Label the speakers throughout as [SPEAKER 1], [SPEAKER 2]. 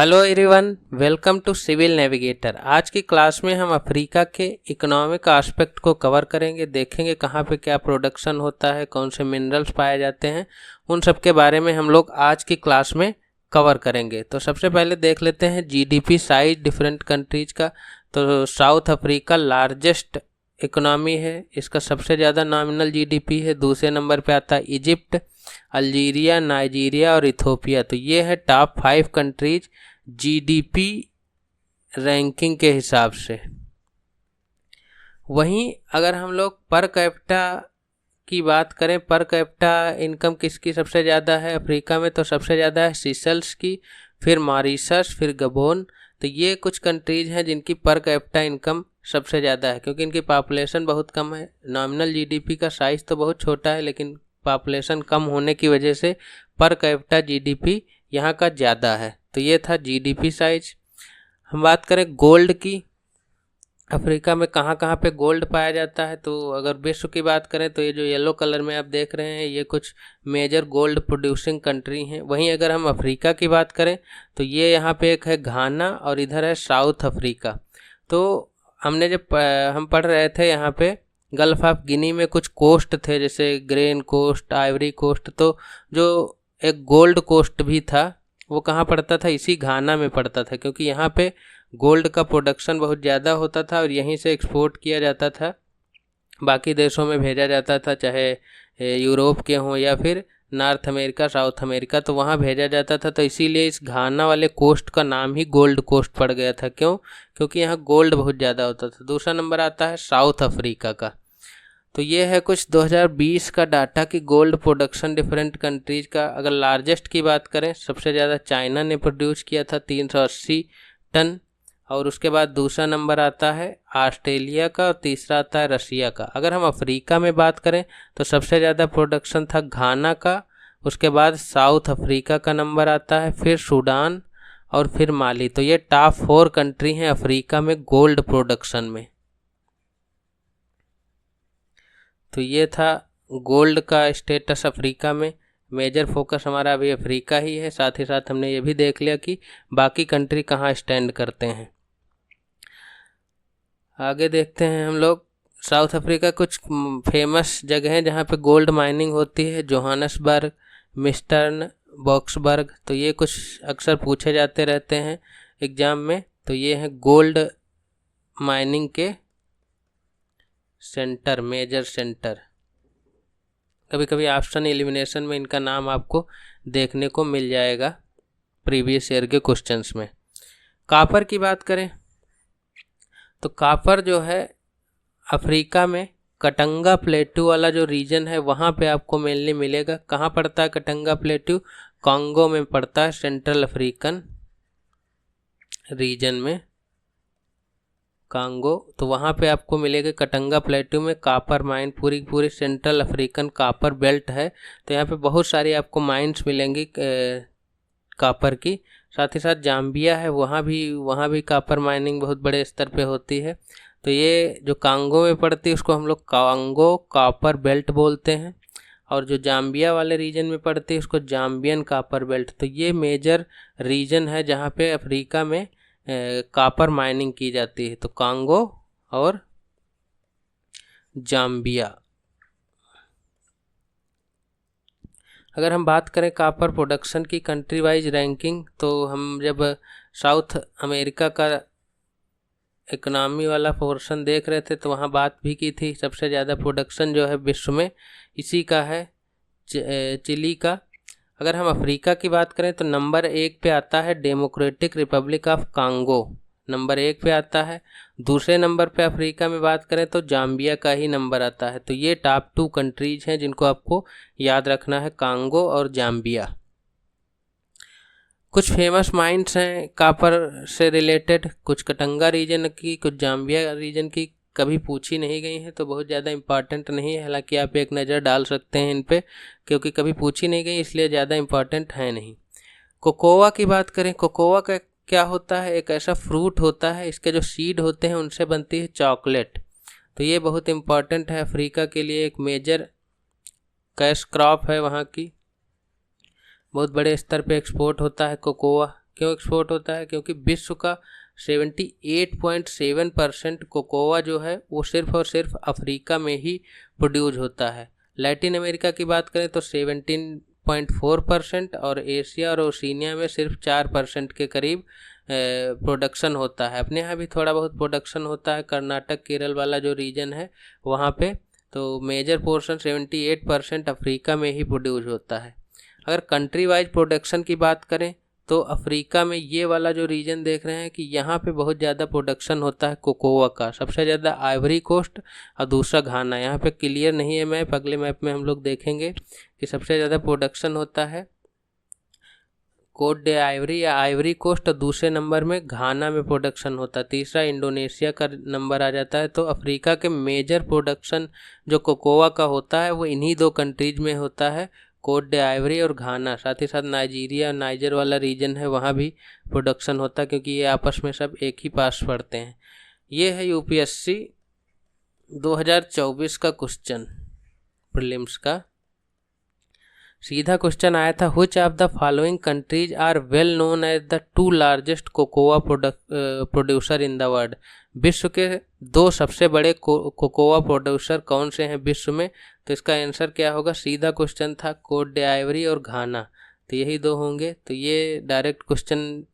[SPEAKER 1] Hello everyone, welcome to civil navigator. आज की class में हम अफ्रीका के इकोनॉमिक एस्पेक्ट को कवर करेंगे। देखेंगे कहाँ पे क्या प्रोडक्शन होता है, कौन से मिनरल्स पाए जाते हैं, उन सब के बारे में हम लोग आज की क्लास में कवर करेंगे। तो सबसे पहले देख लेते हैं जीडीपी साइज डिफरेंट कंट्रीज का। तो साउथ अफ्रीका लार्जेस्ट इकोनॉमी है, इसका सबसे ज़्यादा नॉमिनल जीडीपी है। दूसरे नंबर पे आता है इजिप्ट, अल्जीरिया, नाइजीरिया और इथोपिया। तो ये है टॉप 5 कंट्रीज जीडीपी रैंकिंग के हिसाब से। वहीं अगर हम लोग पर कैपिटा की बात करें, पर कैपिटा इनकम किसकी सबसे ज़्यादा है अफ्रीका में, तो सबसे ज़्यादा है सीशेल्स की, फिर मॉरिशस, फिर गबोन। तो ये कुछ कंट्रीज हैं जिनकी पर कैपिटा इनकम सबसे ज़्यादा है, क्योंकि इनकी पॉपुलेशन बहुत कम है। नॉमिनल जीडीपी का साइज़ तो बहुत छोटा है, लेकिन पॉपुलेशन कम होने की वजह से पर कैपिटा जीडीपी यहाँ का ज़्यादा है। तो ये था जीडीपी साइज। हम बात करें गोल्ड की, अफ्रीका में कहाँ कहाँ पे गोल्ड पाया जाता है, तो अगर विश्व की बात करें तो ये जो येलो कलर में आप देख रहे हैं ये कुछ मेजर गोल्ड प्रोड्यूसिंग कंट्री हैं। वहीं अगर हम अफ्रीका की बात करें तो ये यहाँ पे एक है घाना और इधर है साउथ अफ्रीका। तो हमने जब हम पढ़ रहे थे यहाँ पे गल्फ ऑफ गिनी में कुछ कोस्ट थे, जैसे ग्रेन कोस्ट, आइवरी कोस्ट। तो जो एक गोल्ड कोस्ट भी था वो कहाँ पड़ता था, इसी घाना में पड़ता था, क्योंकि यहाँ पे गोल्ड का प्रोडक्शन बहुत ज़्यादा होता था और यहीं से एक्सपोर्ट किया जाता था, बाकी देशों में भेजा जाता था, चाहे यूरोप के हों या फिर नॉर्थ अमेरिका, साउथ अमेरिका, तो वहाँ भेजा जाता था। तो इसीलिए इस घाना वाले कोस्ट का नाम ही गोल्ड कोस्ट पड़ गया था। क्यों? क्योंकि यहाँ गोल्ड बहुत ज़्यादा होता था। दूसरा नंबर आता है साउथ अफ्रीका का। तो ये है कुछ 2020 का डाटा कि गोल्ड प्रोडक्शन डिफरेंट कंट्रीज का। अगर लार्जेस्ट की बात करें, सबसे ज़्यादा चाइना ने प्रोड्यूस किया था 380 टन, और उसके बाद दूसरा नंबर आता है ऑस्ट्रेलिया का और तीसरा आता है रसिया का। अगर हम अफ्रीका में बात करें तो सबसे ज़्यादा प्रोडक्शन था घाना का, उसके बाद साउथ अफ्रीका का नंबर आता है, फिर सूडान और फिर माली। तो ये टॉप 4 कंट्री हैं अफ्रीका में गोल्ड प्रोडक्शन में। तो ये था गोल्ड का स्टेटस अफ्रीका में। मेजर फोकस हमारा अभी अफ्रीका ही है। साथ ही साथ हमने ये भी देख लिया कि बाकी कंट्री कहाँ स्टैंड करते हैं। आगे देखते हैं हम लोग साउथ अफ्रीका कुछ फेमस जगह हैं जहाँ पे गोल्ड माइनिंग होती है, जोहानसबर्ग, मिस्टर्न, बॉक्सबर्ग। तो ये कुछ अक्सर पूछे जाते रहते हैं एग्ज़ाम में। तो ये हैं गोल्ड माइनिंग के सेंटर, मेजर सेंटर। कभी कभी ऑप्शन एलिमिनेशन में इनका नाम आपको देखने को मिल जाएगा प्रीवियस ईयर के क्वेश्चंस में। कॉपर की बात करें तो कॉपर जो है अफ्रीका में कटंगा प्लेटू वाला जो रीजन है वहाँ पे आपको मेनली मिलेगा। कहाँ पड़ता है कटंगा प्लेटू? कॉन्गो में पड़ता है, सेंट्रल अफ्रीकन रीजन में, कांगो। तो वहाँ पे आपको मिलेगा कटंगा प्लेटू में कॉपर माइन। पूरी सेंट्रल अफ्रीकन कॉपर बेल्ट है, तो यहाँ पे बहुत सारी आपको माइंस मिलेंगी कॉपर की। साथ ही साथ जाम्बिया है, वहाँ भी कॉपर माइनिंग बहुत बड़े स्तर पे होती है। तो ये जो कांगो में पड़ती है उसको हम लोग कांगो कॉपर बेल्ट बोलते हैं, और जो जाम्बिया वाले रीजन में पड़ती है उसको जाम्बियन कॉपर बेल्ट। तो ये मेजर रीजन है जहाँ पे अफ्रीका में कॉपर माइनिंग की जाती है। तो कांगो और जाम्बिया। अगर हम बात करें कॉपर प्रोडक्शन की कंट्री वाइज रैंकिंग, तो हम जब साउथ अमेरिका का इकोनॉमी वाला पोर्शन देख रहे थे तो वहाँ बात भी की थी। सबसे ज़्यादा प्रोडक्शन जो है विश्व में इसी का है, चिली का। अगर हम अफ्रीका की बात करें तो नंबर 1 पे आता है democratic Republic of Congo, number 1 पे आता है। दूसरे नंबर पे अफ्रीका में बात करें तो जाम्बिया का ही नंबर आता है। तो ये टॉप 2 कंट्रीज हैं जिनको आपको याद रखना है, कांगो और जाम्बिया। कुछ फेमस माइंस हैं कॉपर से रिलेटेड, कुछ कटंगा रीजन की, कुछ जाम्बिया रीजन की, कभी पूछी नहीं गई हैं तो बहुत ज़्यादा इम्पॉर्टेंट नहीं है। हालांकि आप एक नज़र डाल सकते हैं इन पे, क्योंकि कभी पूछी नहीं गई इसलिए ज़्यादा इम्पॉर्टेंट है नहीं। कोकोआ की बात करें, कोकोआ का क्या होता है? एक ऐसा फ्रूट होता है, इसके जो सीड होते हैं उनसे बनती है चॉकलेट। तो ये बहुत इम्पॉर्टेंट है अफ्रीका के लिए, एक मेजर कैश क्रॉप है वहाँ की, बहुत बड़े स्तर पे एक्सपोर्ट होता है कोकोआ। क्यों एक्सपोर्ट होता है? क्योंकि विश्व का 78.7% कोकोआ जो है वो सिर्फ और सिर्फ अफ्रीका में ही प्रोड्यूस होता है। लैटिन अमेरिका की बात करें तो 17.4% और एशिया और ओशिनिया में सिर्फ 4% के करीब प्रोडक्शन होता है। अपने यहाँ भी थोड़ा बहुत प्रोडक्शन होता है, कर्नाटक केरल वाला जो रीजन है वहाँ पे, तो मेजर पोर्शन 78% अफ्रीका में ही प्रोड्यूस होता है। अगर कंट्री वाइज प्रोडक्शन की बात करें तो अफ्रीका में ये वाला जो रीजन देख रहे हैं कि यहाँ पे बहुत ज़्यादा प्रोडक्शन होता है कोकोआ का। सबसे ज़्यादा आइवरी कोस्ट और दूसरा घाना। यहाँ पे क्लियर नहीं है मैप, अगले मैप में हम लोग देखेंगे कि सबसे ज़्यादा प्रोडक्शन होता है कोट डे आइवरी या आइवरी कोस्ट, और दूसरे नंबर में घाना में प्रोडक्शन होता है, तीसरा इंडोनेशिया का नंबर आ जाता है। तो अफ्रीका के मेजर प्रोडक्शन जो कोकोआ का होता है वो इन्हीं दो कंट्रीज में होता है, कोट डे आइवरी और घाना। साथ ही साथ नाइजीरिया, नाइजर वाला रीजन है वहाँ भी प्रोडक्शन होता है, क्योंकि ये आपस में सब एक ही पास पड़ते हैं। ये है यूपीएससी 2024 का क्वेश्चन प्रीलिम्स का। सीधा क्वेश्चन आया था, which of the following countries are well known as the 2 largest cocoa producer in the world. विश्व के 2 सबसे बड़े कोकोआ प्रोड्यूसर कौन से हैं विश्व में? तो इसका आंसर क्या होगा? सीधा क्वेश्चन था, कोट डे आइवरी और घाना, तो यही 2 होंगे। तो ये डायरेक्ट क्वेश्चन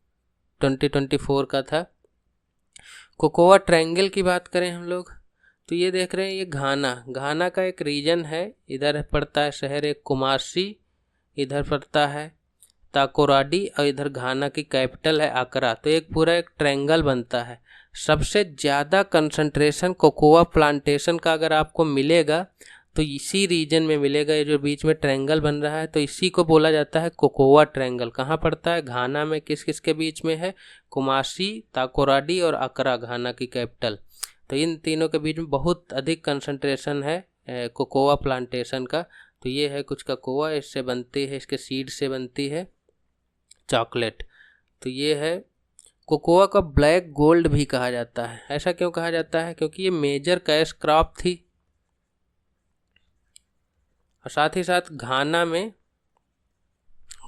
[SPEAKER 1] 2024 का था। कोकोआ ट्रायंगल की बात करें हम लोग तो ये देख रहे हैं, ये घाना का एक रीजन है। इधर पड़ता है शहर एक कुमासी, इधर पड़ता है ताकोराडी और इधर घाना की कैपिटल है अकरा। तो एक पूरा एक ट्रायंगल बनता है। सबसे ज़्यादा कंसंट्रेशन कोकोआ प्लांटेशन का अगर आपको मिलेगा तो इसी रीजन में मिलेगा। ये जो बीच में ट्रायंगल बन रहा है तो इसी को बोला जाता है कोकोआ ट्रायंगल। कहाँ पड़ता है? घाना में। किस किस के बीच में है? कुमासी, ताकोराडी और अकरा, घाना की कैपिटल। तो इन तीनों के बीच में बहुत अधिक कंसंट्रेशन है कोकोआ प्लांटेशन का। तो ये है कुछ कोकोआ, इससे बनती है, इसके सीड से बनती है चॉकलेट। तो ये है कोकोआ का ब्लैक गोल्ड भी कहा जाता है। ऐसा क्यों कहा जाता है? क्योंकि ये मेजर कैश क्रॉप थी, और साथ ही साथ घाना में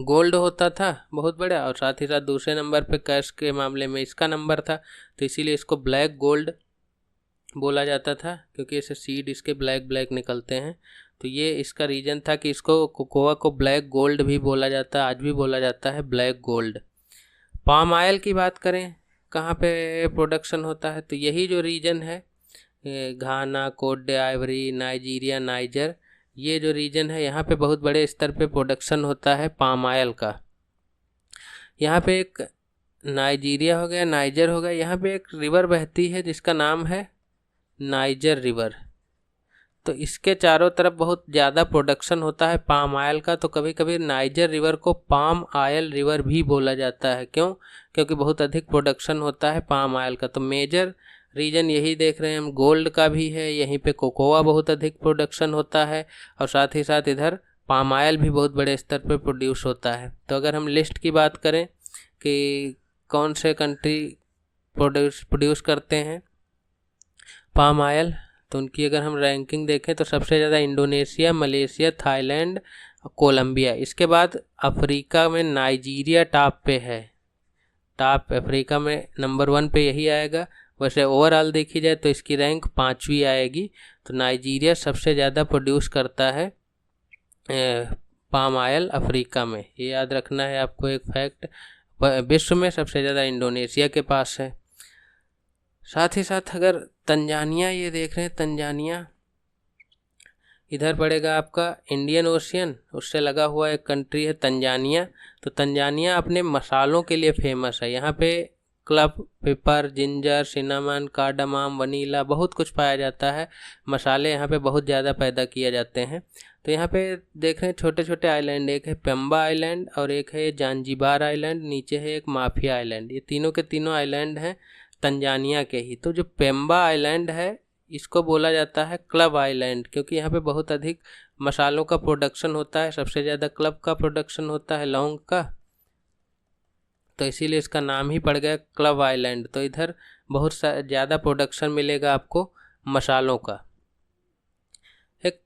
[SPEAKER 1] गोल्ड होता था बहुत बड़ा, और साथ ही साथ दूसरे नंबर पे कैश के मामले में इसका नंबर था। तो इसीलिए इसको ब्लैक गोल्ड बोला जाता था, क्योंकि ऐसे सीड इसके ब्लैक ब्लैक निकलते हैं। तो ये इसका रीजन था कि इसको कोकोआ को ब्लैक गोल्ड भी बोला जाता है, आज भी बोला जाता है ब्लैक गोल्ड। पाम ऑयल की बात करें कहाँ पे प्रोडक्शन होता है, तो यही जो रीजन है Ghana, Cote d'Ivoire, Nigeria, Niger, ये जो रीजन है यहाँ पे बहुत बड़े स्तर पे प्रोडक्शन होता है पाम ऑयल का। यहाँ पे एक नाइजीरिया हो गया, नाइजर हो गया, यहाँ पे एक रिवर बहती है जिसका नाम है नाइजर रिवर। तो इसके चारों तरफ बहुत ज़्यादा प्रोडक्शन होता है पाम ऑयल का। तो कभी कभी नाइजर रिवर को पाम ऑयल रिवर भी बोला जाता है। क्यों? क्योंकि बहुत अधिक प्रोडक्शन होता है पाम ऑयल का। तो मेजर रीजन यही देख रहे हैं हम, गोल्ड का भी है, यहीं पे कोकोआ बहुत अधिक प्रोडक्शन होता है, और साथ ही साथ इधर पाम ऑयल भी बहुत बड़े स्तर पर प्रोड्यूस होता है। तो अगर हम लिस्ट की बात करें कि कौन से कंट्री प्रोड्यूस करते हैं पाम ऑयल, तो उनकी अगर हम रैंकिंग देखें तो सबसे ज़्यादा इंडोनेशिया, मलेशिया, थाईलैंड, कोलंबिया। इसके बाद अफ्रीका में नाइजीरिया टॉप पे है। टॉप अफ्रीका में नंबर 1 पे यही आएगा। वैसे ओवरऑल देखी जाए तो इसकी रैंक 5वीं आएगी। तो नाइजीरिया सबसे ज़्यादा प्रोड्यूस करता है पाम ऑयल अफ्रीका में। ये याद रखना है आपको एक फैक्ट। विश्व में सबसे ज़्यादा इंडोनेशिया के पास है। साथ ही साथ अगर तंजानिया ये देख रहे हैं, तंजानिया इधर पड़ेगा आपका इंडियन ओशियन, उससे लगा हुआ एक कंट्री है तंजानिया। तो तंजानिया अपने मसालों के लिए फेमस है। यहाँ पे club, paper, ginger, cinnamon, cardamom, vanilla बहुत कुछ पाया जाता है। मसाले यहाँ पे बहुत ज़्यादा पैदा किए जाते हैं। तो यहाँ पे देख रहे हैं छोटे छोटे आइलैंड, एक है पेम्बा आइलैंड और एक है जांजिबार आइलैंड, नीचे है एक माफिया आइलैंड। ये तीनों के तीनों आइलैंड हैं तंजानिया के ही। तो जो पेम्बा आइलैंड है इसको बोला जाता है क्लब आइलैंड, क्योंकि यहाँ पे बहुत अधिक मसालों का प्रोडक्शन होता है। सबसे ज़्यादा क्लब का प्रोडक्शन होता है, लौंग का, तो इसीलिए इसका नाम ही पड़ गया क्लब आइलैंड। तो इधर बहुत ज़्यादा प्रोडक्शन मिलेगा आपको मसालों का। एक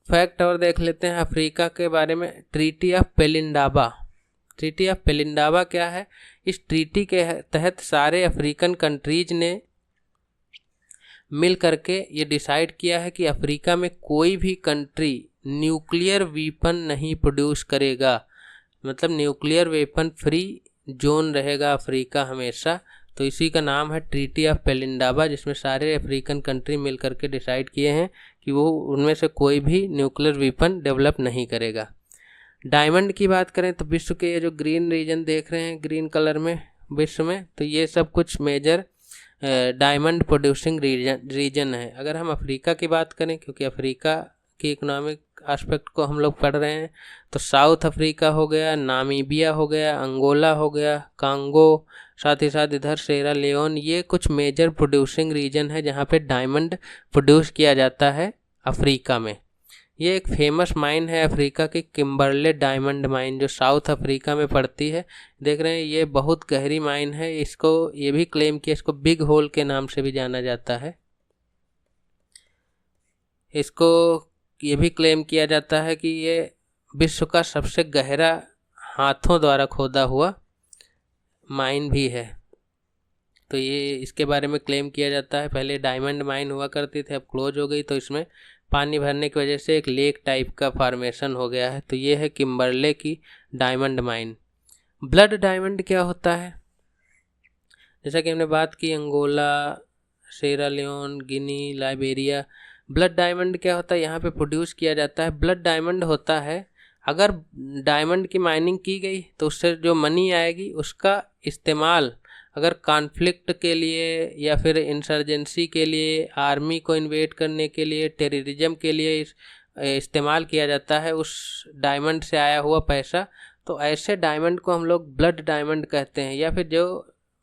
[SPEAKER 1] फैक्ट और देख लेते हैं अफ्रीका के बारे में। ट्रीटी ऑफ पेलिंडाबा, ट्रीटी ऑफ पेलिंडावा क्या है? इस ट्रीटी के तहत सारे अफ्रीकन कंट्रीज ने मिल करके ये डिसाइड किया है कि अफ्रीका में कोई भी कंट्री न्यूक्लियर वेपन नहीं प्रोड्यूस करेगा, मतलब न्यूक्लियर वेपन फ्री जोन रहेगा अफ्रीका हमेशा। तो इसी का नाम है ट्रीटी ऑफ पेलिंडावा, जिसमें सारे अफ्रीकन कंट्री मिल करके डिसाइड किए हैं कि वो उनमें से कोई भी न्यूक्लियर वेपन डेवलप नहीं करेगा। डायमंड की बात करें तो विश्व के ये जो ग्रीन रीजन देख रहे हैं ग्रीन कलर में विश्व में, तो ये सब कुछ मेजर डायमंड प्रोड्यूसिंग रीजन है। अगर हम अफ्रीका की बात करें, क्योंकि अफ्रीका की इकोनॉमिक एस्पेक्ट को हम लोग पढ़ रहे हैं, तो साउथ अफ्रीका हो गया, नामीबिया हो गया, अंगोला हो गया, कांगो, साथ ही साथ इधर सेरा लियोन, ये कुछ मेजर प्रोड्यूसिंग रीजन है जहाँ पे डायमंड प्रोड्यूस किया जाता है अफ्रीका में। ये एक फेमस माइन है अफ्रीका की, किम्बरले डायमंड माइन, जो साउथ अफ्रीका में पड़ती है। देख रहे हैं ये बहुत गहरी माइन है। इसको ये भी क्लेम किया, इसको बिग होल के नाम से भी जाना जाता है। इसको ये भी क्लेम किया जाता है कि ये विश्व का सबसे गहरा हाथों द्वारा खोदा हुआ माइन भी है। तो ये इसके बारे में क्लेम किया जाता है। पहले डायमंड माइन हुआ करती थी, अब क्लोज हो गई, तो इसमें पानी भरने की वजह से एक लेक टाइप का फॉर्मेशन हो गया है। तो ये है किम्बरले की डायमंड माइन। ब्लड डायमंड क्या होता है? जैसा कि हमने बात की अंगोला, सेरा लियोन, गिनी, लाइबेरिया। ब्लड डायमंड क्या होता है? यहाँ पे प्रोड्यूस किया जाता है। ब्लड डायमंड होता है, अगर डायमंड की माइनिंग की गई तो उससे जो मनी आएगी उसका इस्तेमाल अगर कॉन्फ्लिक्ट के लिए या फिर इंसर्जेंसी के लिए, आर्मी को इन्वेड करने के लिए, टेररिज्म के लिए इस्तेमाल किया जाता है उस डायमंड से आया हुआ पैसा, तो ऐसे डायमंड को हम लोग ब्लड डायमंड कहते हैं। या फिर जो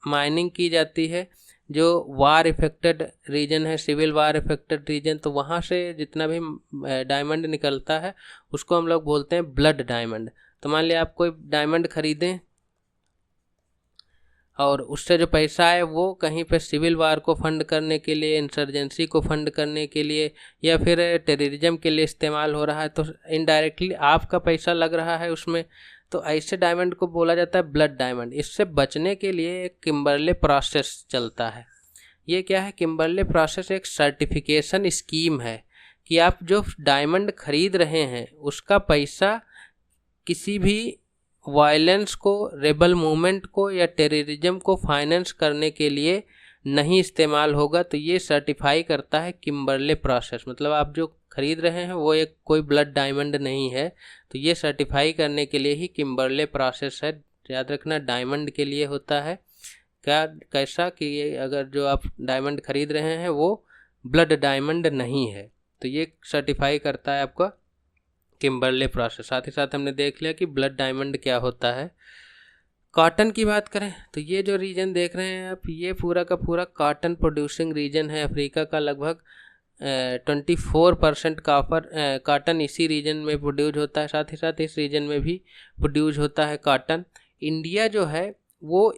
[SPEAKER 1] माइनिंग की जाती है जो वार इफेक्टेड रीजन है, सिविल वार इफेक्टेड रीजन, तो वहाँ से जितना भी डायमंड निकलता है उसको हम लोग बोलते हैं ब्लड डायमंड। तो मान लिया आप कोई डायमंड खरीदें और उससे जो पैसा आए वो कहीं पे सिविल वार को फंड करने के लिए, इंसर्जेंसी को फंड करने के लिए या फिर टेररिज्म के लिए इस्तेमाल हो रहा है, तो इनडायरेक्टली आपका पैसा लग रहा है उसमें, तो ऐसे डायमंड को बोला जाता है ब्लड डायमंड। इससे बचने के लिए एक किम्बरले प्रोसेस चलता है। ये क्या है? किम्बरले प्रोसेस एक सर्टिफिकेशन स्कीम है कि आप जो डायमंड खरीद रहे हैं उसका पैसा किसी भी वायलेंस को, रेबल मूवमेंट को या टेररिज्म को फाइनेंस करने के लिए नहीं इस्तेमाल होगा। तो ये सर्टिफाई करता है किम्बरले प्रोसेस। मतलब आप जो खरीद रहे हैं वो एक कोई ब्लड डायमंड नहीं है, तो ये सर्टिफाई करने के लिए ही किम्बरले प्रोसेस है। याद रखना डायमंड के लिए होता है क्या, कैसा कि ये अगर जो आप डायमंड खरीद रहे हैं वो ब्लड डायमंड नहीं है, तो ये सर्टिफाई करता है आपका किम्बरले प्रोसेस। साथ ही साथ हमने देख लिया कि ब्लड डायमंड क्या होता है। कॉटन की बात करें तो ये जो रीजन देख रहे हैं आप, ये पूरा का पूरा कॉटन प्रोड्यूसिंग रीजन है अफ्रीका का। लगभग 24% कॉटन इसी रीजन में प्रोड्यूस होता है। साथ ही साथ इस रीजन में भी प्रोड्यूस होता है कॉटन। इंडिया जो है वो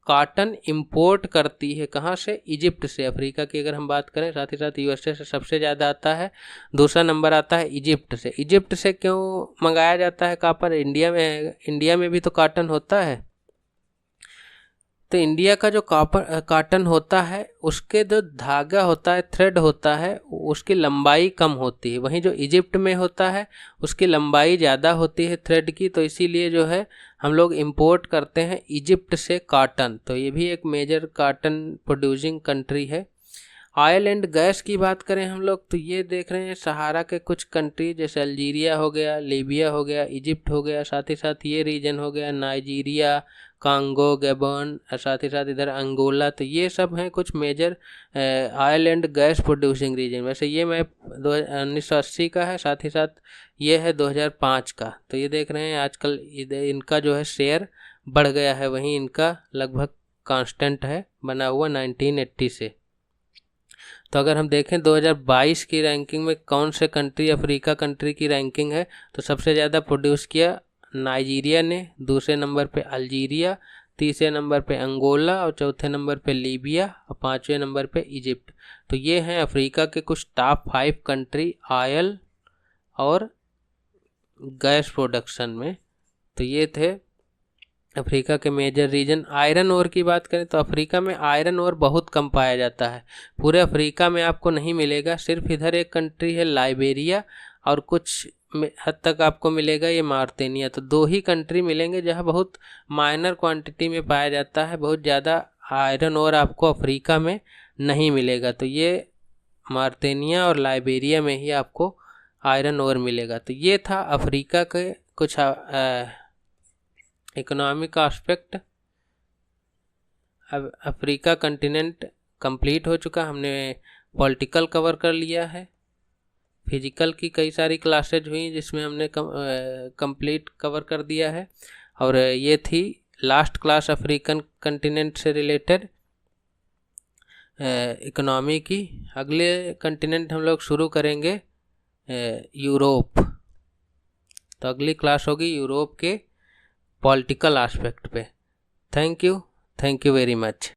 [SPEAKER 1] कॉटन इंपोर्ट करती है कहाँ से? इजिप्ट से। अफ्रीका की अगर हम बात करें, साथ ही साथ यूएसए से सबसे ज़्यादा आता है, दूसरा नंबर आता है इजिप्ट से। इजिप्ट से क्यों मंगाया जाता है कॉपर? इंडिया में भी तो कॉटन होता है। तो इंडिया का जो कॉटन होता है उसके जो धागा होता है, थ्रेड होता है, उसकी लंबाई कम होती है। वहीं जो इजिप्ट में होता है उसकी लंबाई ज़्यादा होती है थ्रेड की। तो इसीलिए जो है हम लोग इंपोर्ट करते हैं इजिप्ट से कॉटन। तो ये भी एक मेजर कॉटन प्रोड्यूसिंग कंट्री है। ऑयल एंड गैस की बात करें हम लोग तो ये देख रहे हैं सहारा के कुछ कंट्री जैसे अल्जीरिया हो गया, लीबिया हो गया, इजिप्ट हो गया, साथ ही साथ ये रीजन हो गया नाइजीरिया, कांगो, गैबन, साथ ही साथ इधर अंगोला। तो ये सब हैं कुछ major oil and gas producing region. वैसे ये मैप 1980 का है, साथ ही साथ ये है 2005 का। तो ये देख रहे हैं आजकल इनका जो है शेयर बढ़ गया है, वहीं इनका लगभग कांस्टेंट है बना हुआ 1980 से। तो अगर हम देखें 2022 की रैंकिंग में कौन से कंट्री अफ्रीका कंट्री की रैंकिंग है, तो सबसे ज़्यादा प्रोड्यूस किया नाइजीरिया ने, दूसरे नंबर पे अल्जीरिया, तीसरे नंबर पे अंगोला और चौथे नंबर पे लीबिया और पांचवें नंबर पे इजिप्ट। तो ये हैं अफ्रीका के कुछ टॉप 5 कंट्री ऑयल और गैस प्रोडक्शन में। तो ये थे अफ्रीका के मेजर रीजन। आयरन ओर की बात करें तो अफ्रीका में आयरन ओर बहुत कम पाया जाता है, पूरे अफ्रीका में आपको नहीं मिलेगा। सिर्फ इधर एक कंट्री है लाइबेरिया, और कुछ हद तक आपको मिलेगा ये मार्टेनिया। तो दो ही कंट्री मिलेंगे जहाँ बहुत माइनर क्वांटिटी में पाया जाता है, बहुत ज़्यादा आयरन ओर आपको अफ्रीका में नहीं मिलेगा। तो ये मार्टेनिया और लाइबेरिया में ही आपको आयरन ओर मिलेगा। तो ये था अफ्रीका के कुछ इकोनॉमिक एस्पेक्ट। अब अफ्रीका कंटिनेंट कंप्लीट हो चुका, हमने पॉलिटिकल कवर कर लिया है। फिजिकल की कई सारी क्लासेज हुई जिसमें हमने कंप्लीट कवर कर दिया है, और ये थी लास्ट क्लास अफ्रीकन कंटिनेंट से रिलेटेड इकोनॉमी की। अगले कंटिनेंट हम लोग शुरू करेंगे यूरोप। तो अगली क्लास होगी यूरोप के पॉलिटिकल एस्पेक्ट पे। Thank you very much.